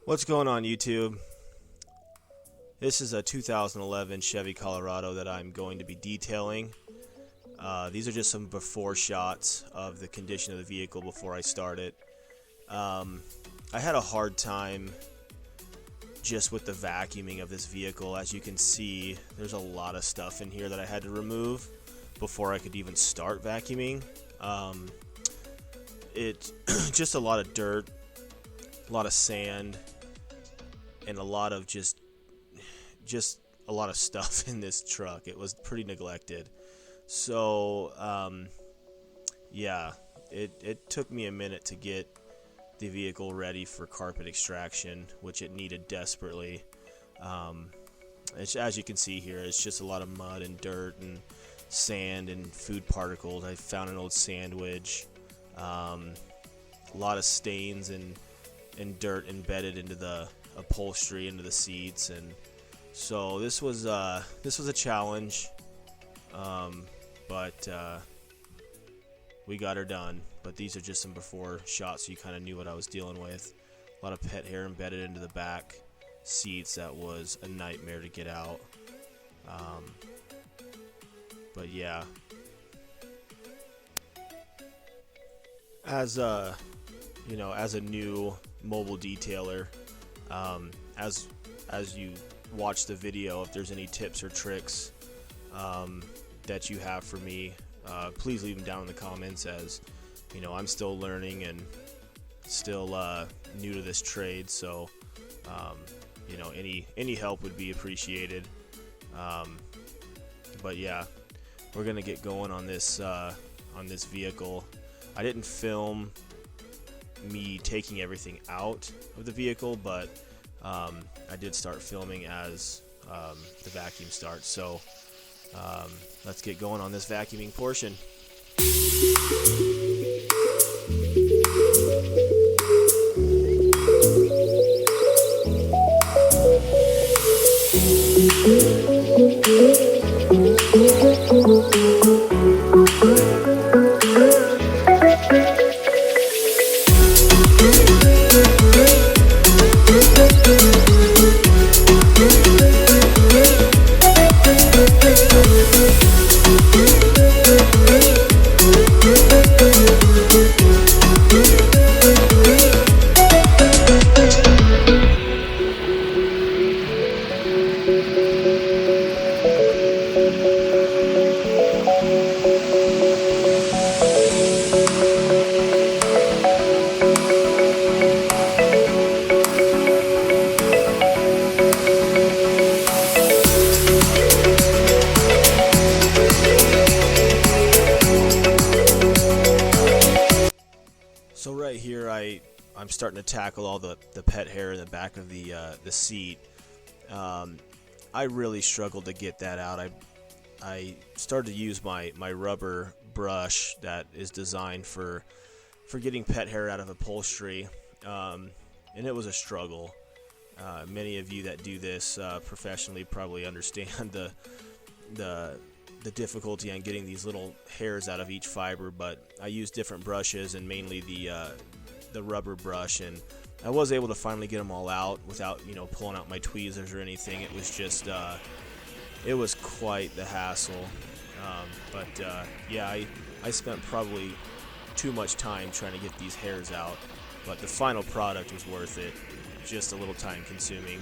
What's going on, YouTube? This is a 2011 Chevy Colorado that I'm going to be detailing. These are just some before shots of the condition of the vehicle before I start it. I had a hard time just with the vacuuming of this vehicle. As you can see, there's a lot of stuff in here that I had to remove before I could even start vacuuming. It's just a lot of dirt, a lot of sand, and a lot of just a lot of stuff in this truck. It was pretty neglected. So yeah, it took me a minute to get the vehicle ready for carpet extraction, which it needed desperately. As you can see here, it's just a lot of mud and dirt and sand and food particles. I found an old sandwich, a lot of stains and dirt embedded into the upholstery, into the seats, and so this was a challenge, but we got her done. But these are just some before shots, so you kind of knew what I was dealing with. A lot of pet hair embedded into the back seats. That was a nightmare to get out. But yeah, as a new mobile detailer, as you watch the video, if there's any tips or tricks that you have for me, please leave them down in the comments. As you know, I'm still learning and still new to this trade, so any help would be appreciated. But yeah, we're gonna get going on this vehicle. I didn't film me taking everything out of the vehicle, but I did start filming as the vacuum starts. So let's get going on this vacuuming portion. So right here, I'm starting to tackle all the pet hair in the back of the seat. I really struggled to get that out. I started to use my rubber brush that is designed for getting pet hair out of upholstery, and it was a struggle. Many of you that do this professionally probably understand the difficulty on getting these little hairs out of each fiber, but I used different brushes, and mainly the rubber brush, and I was able to finally get them all out without pulling out my tweezers or anything. It was just it was quite the hassle, but yeah, I spent probably too much time trying to get these hairs out, but the final product was worth it. Just a little time consuming.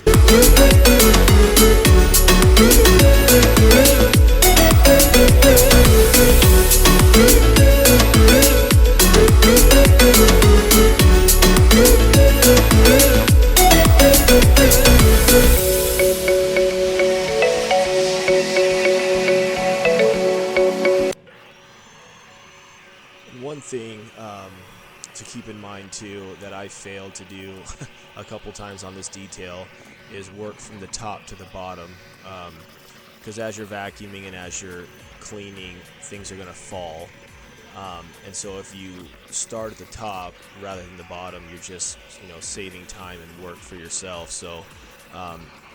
One thing to keep in mind too that I failed to do a couple times on this detail is work from the top to the bottom, because as you're vacuuming and as you're cleaning, things are going to fall, and so if you start at the top rather than the bottom, you're just saving time and work for yourself. So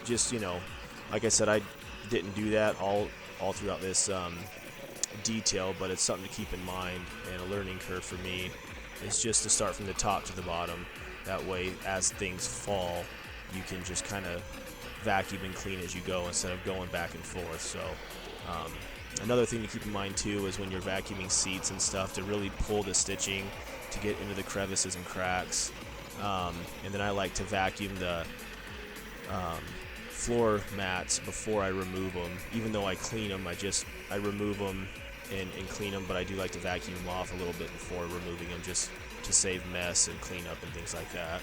just like I said, I didn't do that all throughout this detail, but it's something to keep in mind and a learning curve for me. is just to start from the top to the bottom. That way, as things fall, you can just kind of vacuum and clean as you go instead of going back and forth. So another thing to keep in mind too is when you're vacuuming seats and stuff, to really pull the stitching to get into the crevices and cracks. And then I like to vacuum the floor mats before I remove them. Even though I clean them, I remove them and clean them, but I do like to vacuum them off a little bit before removing them, just to save mess and clean up and things like that.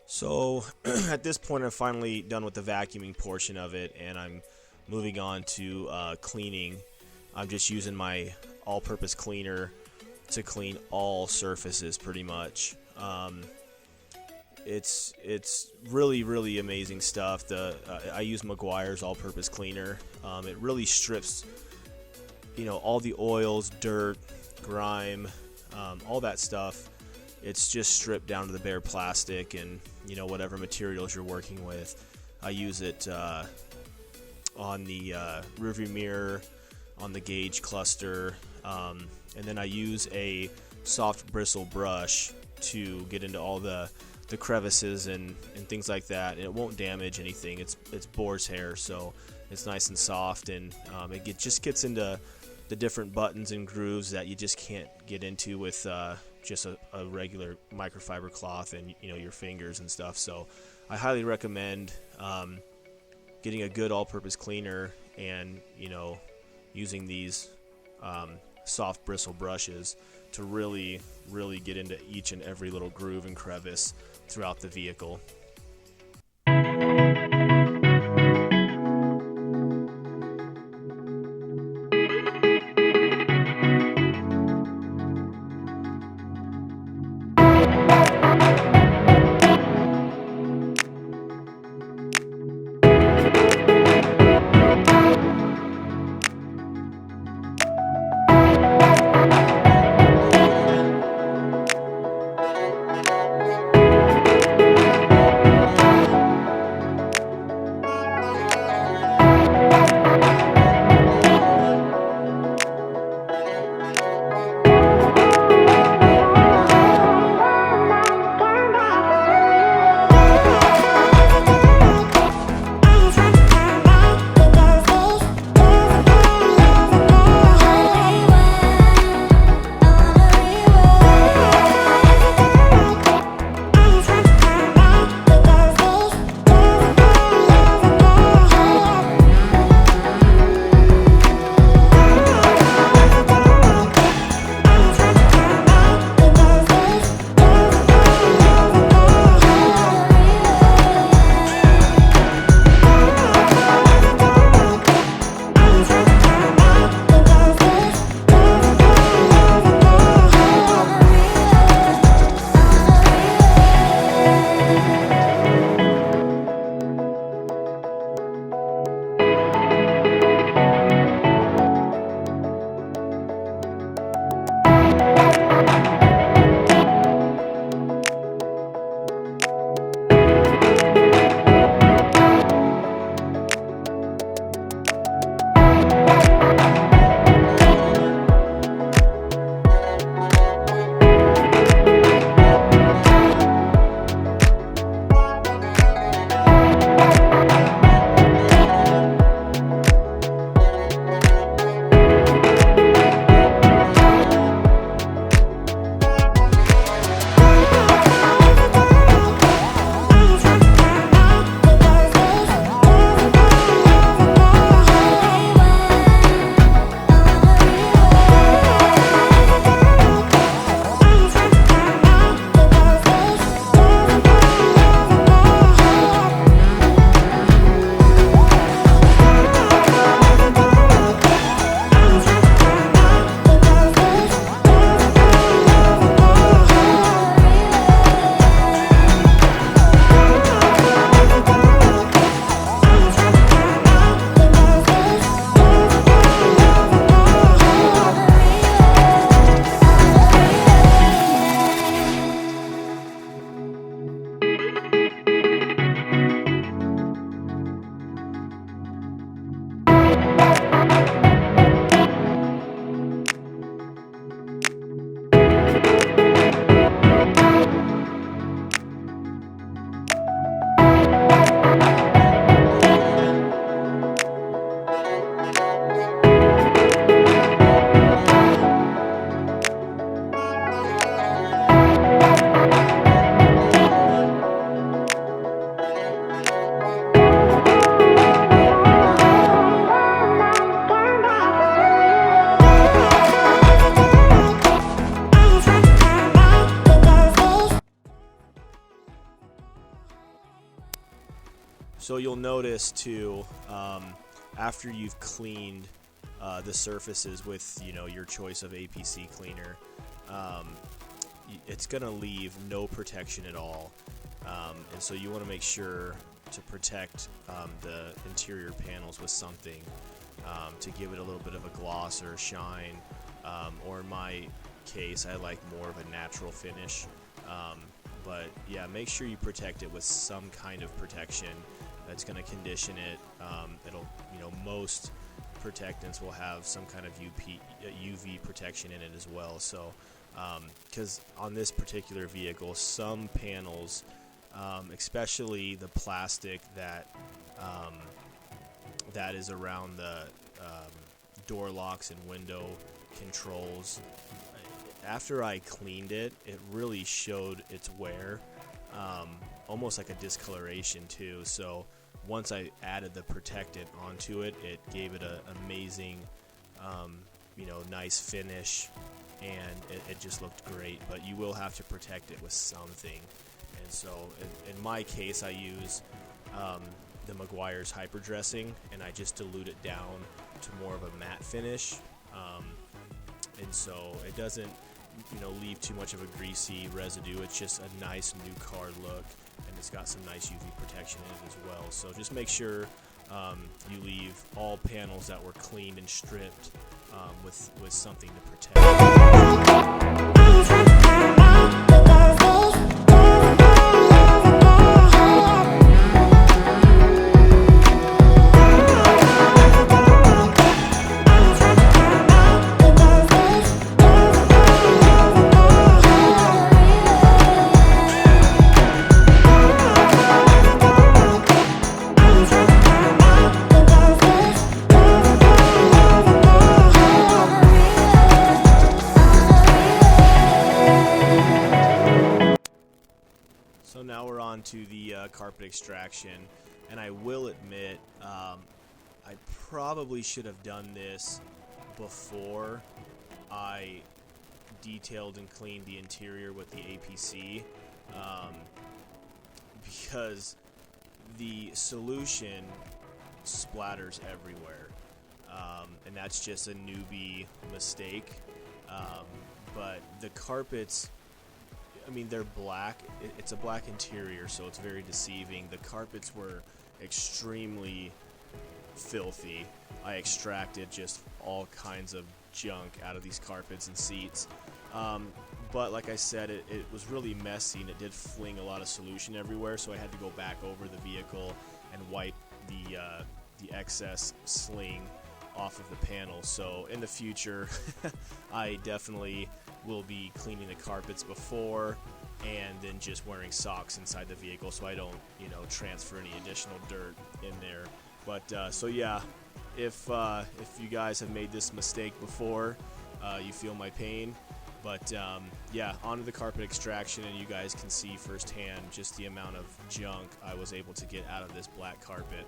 So at this point, I'm finally done with the vacuuming portion of it, and I'm moving on to cleaning. I'm just using my all-purpose cleaner to clean all surfaces pretty much. It's really amazing stuff. I use Meguiar's all-purpose cleaner. It really strips, all the oils, dirt, grime, all that stuff. It's just stripped down to the bare plastic and whatever materials you're working with. I use it on the rearview mirror, on the gauge cluster, and then I use a soft bristle brush to get into all the crevices and things like that, and it won't damage anything. It's boar's hair, so it's nice and soft, and it just gets into the different buttons and grooves that you just can't get into with just a regular microfiber cloth and your fingers and stuff. So I highly recommend getting a good all-purpose cleaner and using these soft bristle brushes to really get into each and every little groove and crevice throughout the vehicle. So you'll notice too, after you've cleaned the surfaces with your choice of APC cleaner, it's gonna leave no protection at all, and so you want to make sure to protect the interior panels with something to give it a little bit of a gloss or a shine, or in my case I like more of a natural finish, but yeah, make sure you protect it with some kind of protection that's going to condition it. It'll, most protectants will have some kind of UV protection in it as well. So, because on this particular vehicle, some panels, especially the plastic that is around the door locks and window controls, after I cleaned it, it really showed its wear, almost like a discoloration too. So once I added the protectant onto it, it gave it an amazing, nice finish, and it just looked great. But you will have to protect it with something. And so in my case, I use the Meguiar's Hyper Dressing, and I just dilute it down to more of a matte finish. And so it doesn't leave too much of a greasy residue. It's just a nice new car look, and it's got some nice UV protection in it as well. So just make sure you leave all panels that were cleaned and stripped with something to protect. So now we're on to the carpet extraction, and I will admit I probably should have done this before I detailed and cleaned the interior with the APC, because the solution splatters everywhere, and that's just a newbie mistake. But the carpets, they're black. It's a black interior, so it's very deceiving. The carpets were extremely filthy. I extracted just all kinds of junk out of these carpets and seats. But like I said, it was really messy, and it did fling a lot of solution everywhere, so I had to go back over the vehicle and wipe the excess sling off of the panel. So in the future, I definitely will be cleaning the carpets before, and then just wearing socks inside the vehicle so I don't transfer any additional dirt in there. But so yeah, if you guys have made this mistake before, you feel my pain. But yeah, onto the carpet extraction, and you guys can see firsthand just the amount of junk I was able to get out of this black carpet.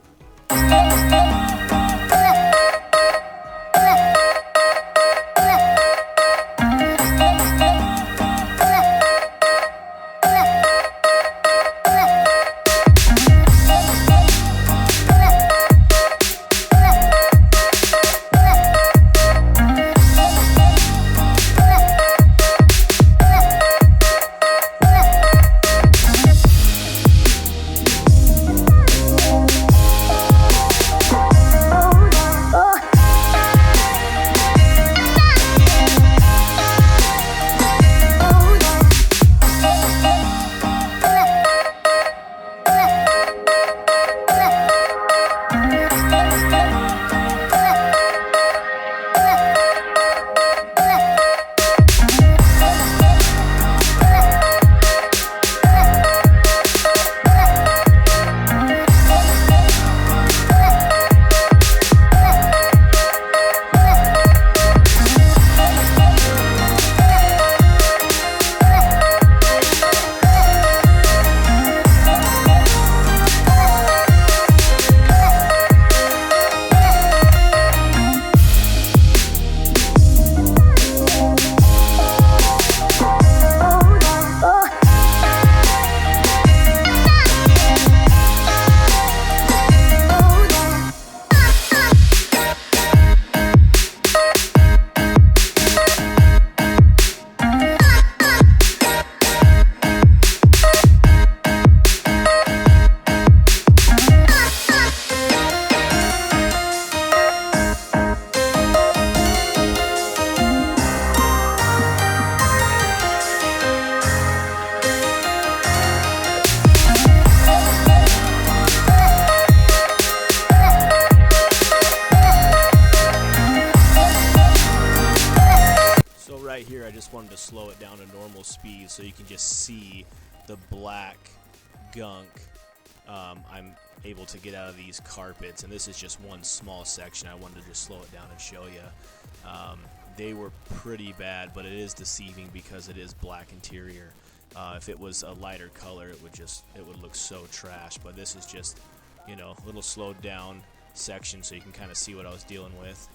wanted to slow it down to normal speed so you can just see the black gunk I'm able to get out of these carpets. And this is just one small section. I wanted to just slow it down and show you. They were pretty bad, but it is deceiving because it is black interior. If it was a lighter color, it would look so trash. But this is just, you know, a little slowed down section so you can kind of see what I was dealing with.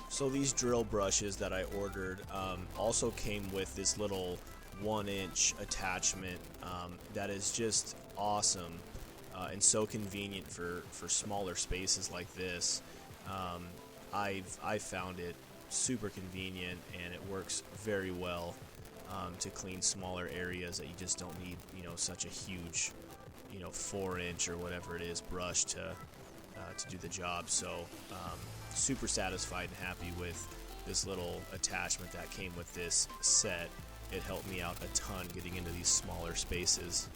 So these drill brushes that I ordered also came with this little 1-inch attachment that is just awesome and so convenient for smaller spaces like this. I found it super convenient, and it works very well to clean smaller areas that you just don't need, you know, such a huge, you know, 4-inch or whatever it is brush to do the job. So super satisfied and happy with this little attachment that came with this set. It helped me out a ton getting into these smaller spaces.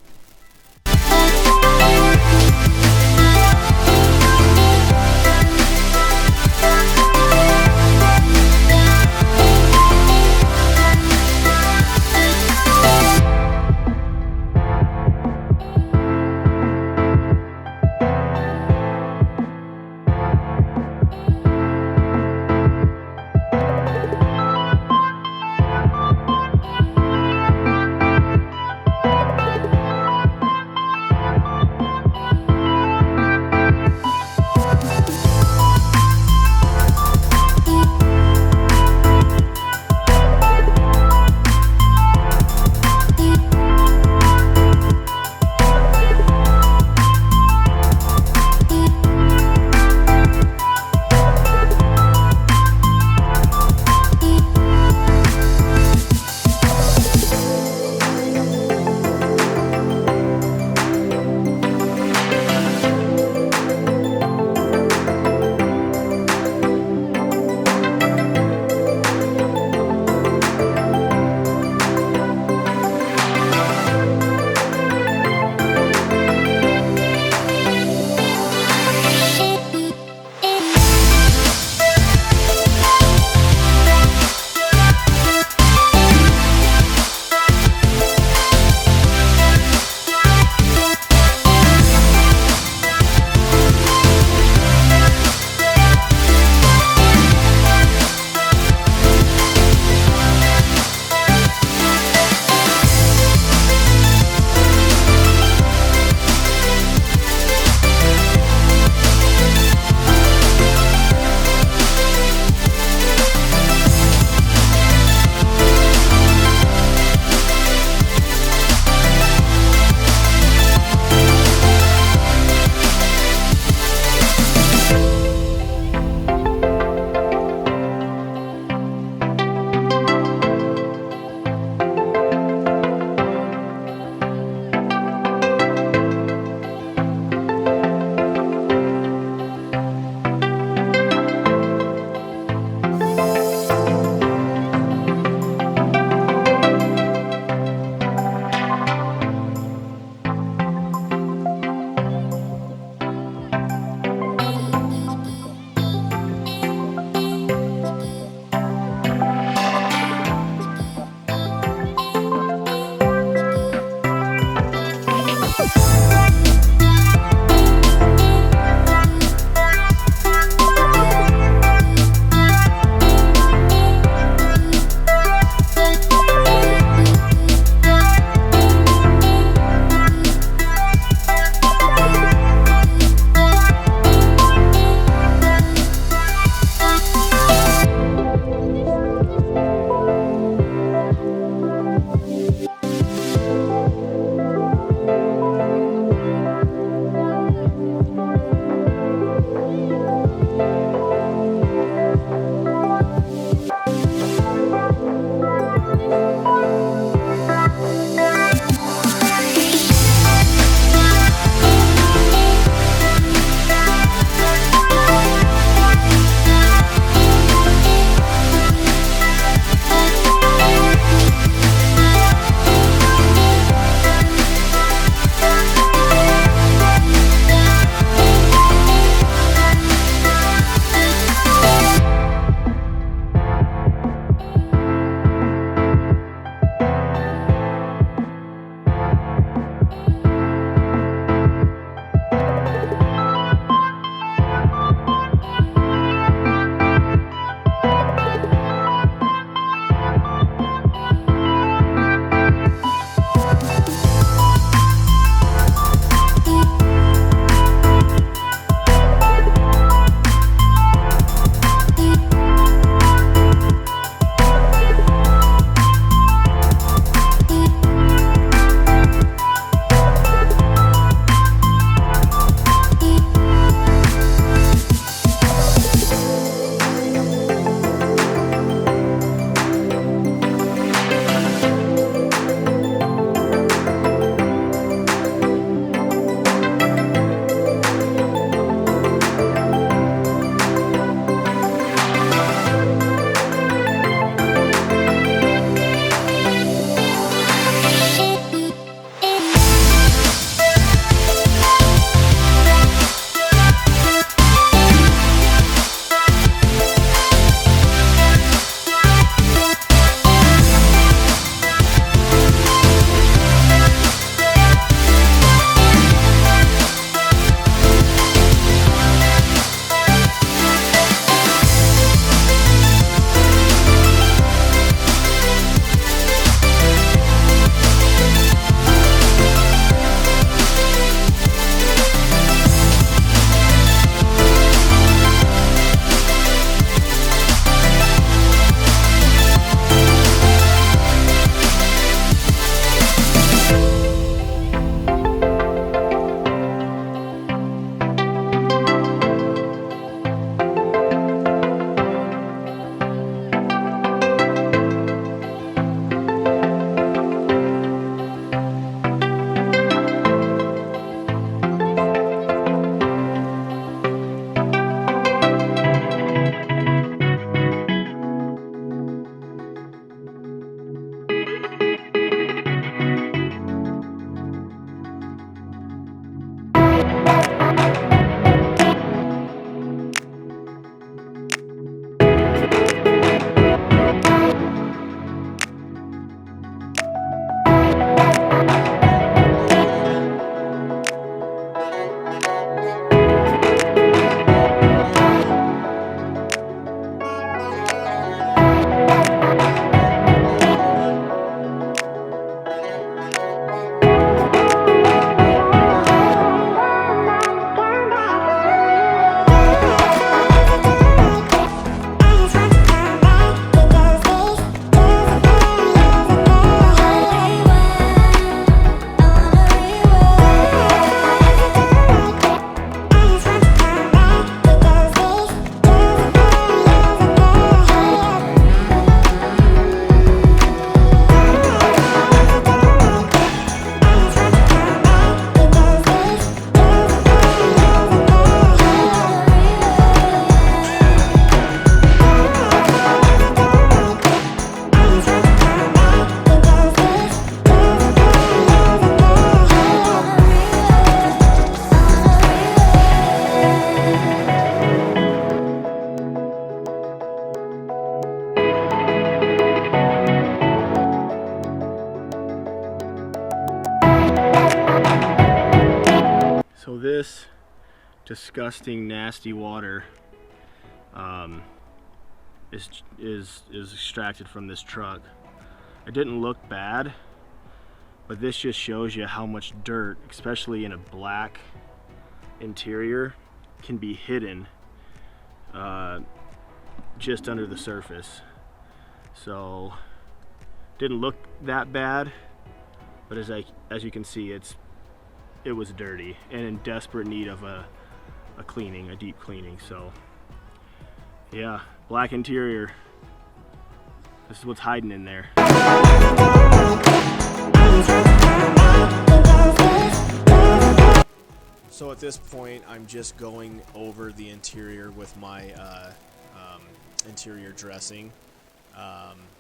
this disgusting, nasty water is extracted from this truck. It didn't look bad, but this just shows you how much dirt, especially in a black interior, can be hidden just under the surface. So didn't look that bad, but as you can see, it was dirty and in desperate need of a cleaning, a deep cleaning. So yeah, black interior. This is what's hiding in there. So at this point, I'm just going over the interior with my interior dressing.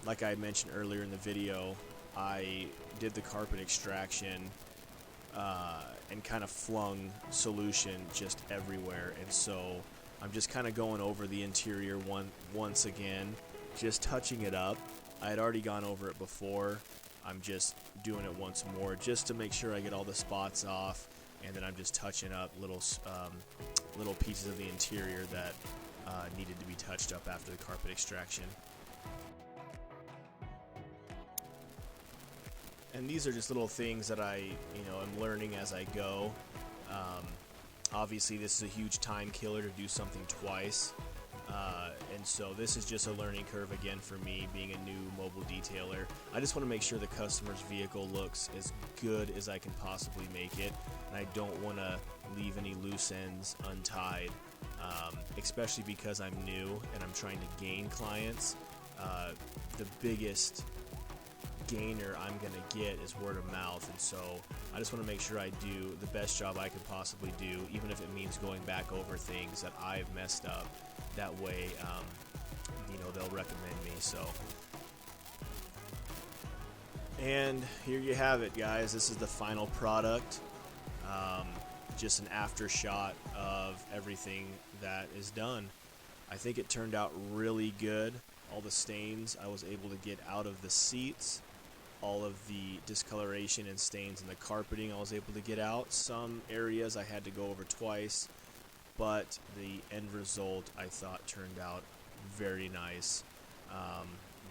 Like I mentioned earlier in the video, I did the carpet extraction and kind of flung solution just everywhere, and so I'm just kind of going over the interior once again, just touching it up. I had already gone over it before. I'm just doing it once more just to make sure I get all the spots off, and then I'm just touching up little pieces of the interior that needed to be touched up after the carpet extraction. And these are just little things that I, am learning as I go. Obviously, this is a huge time killer to do something twice, and so this is just a learning curve again for me, being a new mobile detailer. I just want to make sure the customer's vehicle looks as good as I can possibly make it, and I don't want to leave any loose ends untied, especially because I'm new and I'm trying to gain clients. The biggest gainer I'm gonna get is word of mouth, and so I just want to make sure I do the best job I can possibly do, even if it means going back over things that I've messed up. That way, they'll recommend me. So, and here you have it, guys. This is the final product. Just an after shot of everything that is done. I think it turned out really good. All the stains I was able to get out of the seats. All of the discoloration and stains in the carpeting I was able to get out. Some areas I had to go over twice, but the end result I thought turned out very nice.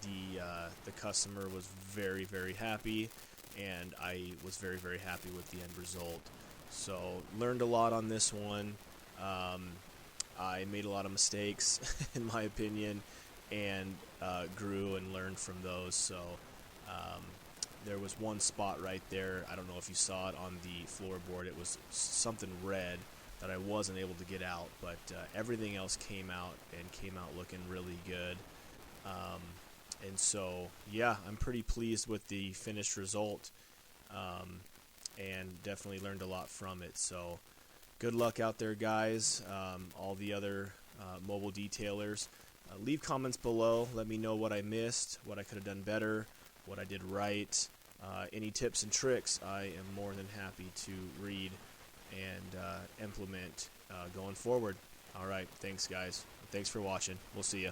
The customer was very, very happy, and I was very, very happy with the end result. So learned a lot on this one. I made a lot of mistakes in my opinion, and grew and learned from those. So there was one spot right there, I don't know if you saw it on the floorboard, it was something red that I wasn't able to get out, but everything else came out looking really good. And so yeah, I'm pretty pleased with the finished result, and definitely learned a lot from it. So good luck out there, guys. All the other mobile detailers, leave comments below. Let me know what I missed, what I could have done better, what I did right. Any tips and tricks, I am more than happy to read and implement going forward. All right, thanks, guys. Thanks for watching. We'll see ya.